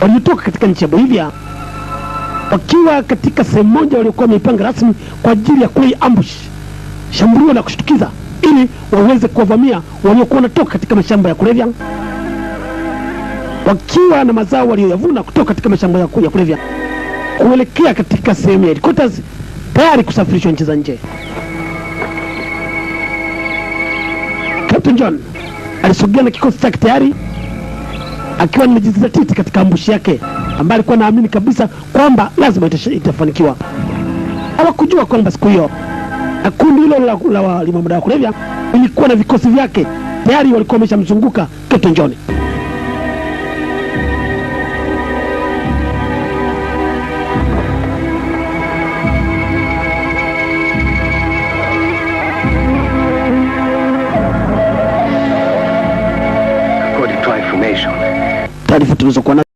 waliotoka katika nchi ya Bolivia wakiwa katika sehemu moja waliokuwa wameipanga rasmi kwa ajili ya kule ambush, shambulio la kushtukiza, ili waweze kuwavamia waliokuwa wanatoka katika mashamba ya kulevya wakiwa na mazao walioyavuna kutoka katika mashamba ya kulevya kuelekea katika sehemu ya headquarters tayari kusafirishwa nchi za nje. Captain John alisogea na kikosi chake tayari akiwa amejizatiti katika ambushi yake ambaye alikuwa anaamini kabisa kwamba lazima itafanikiwa. Hawakujua kwamba siku hiyo kundi hilo la walimu madawa kulevya ilikuwa na vikosi vyake tayari walikuwa wameshamzunguka Captain John. Taarifa tulizokuwa